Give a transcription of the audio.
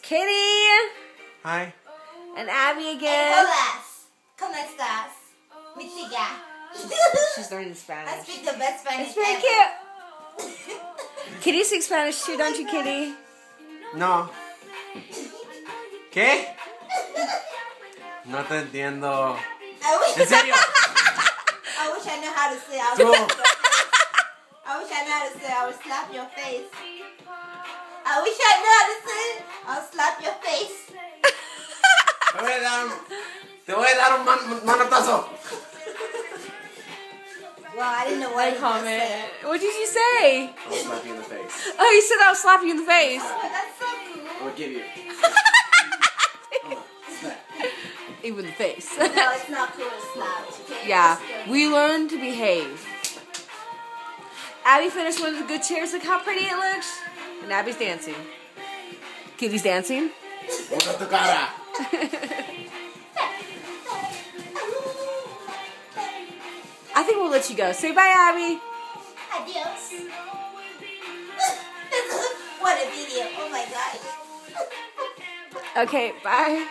Kitty. Hi. And Abby again. Hola. ¿Cómo estás? Mi chica. She's learning I Spanish. speak the best Spanish It's very ever. cute. Kitty speaks Spanish too, don't you, Kitty? No. ¿Qué? No te entiendo. I wish, ¿En serio? I wish I knew how to say it. Tú. I wish I knew how to say it. I would slap your face. I wish I knew how to say it. I'll slap your face. Te voy a dar un manotazo. Well, I didn't know what No he just comment. said. What did you say? I'll slap you in the face. Oh, you said I'll slap you in the face. Oh, that's so cool. I'll give you. Even the face. No, it's not cool to slap. Okay? Yeah, It's good. we learn to behave. Abby finished one of the good chairs. Look how pretty it looks. And Abby's dancing. Kitty's dancing. Boca tu cara. I think we'll let you go. Say bye, Abby. Adios. What a video. Oh my gosh. Okay, bye.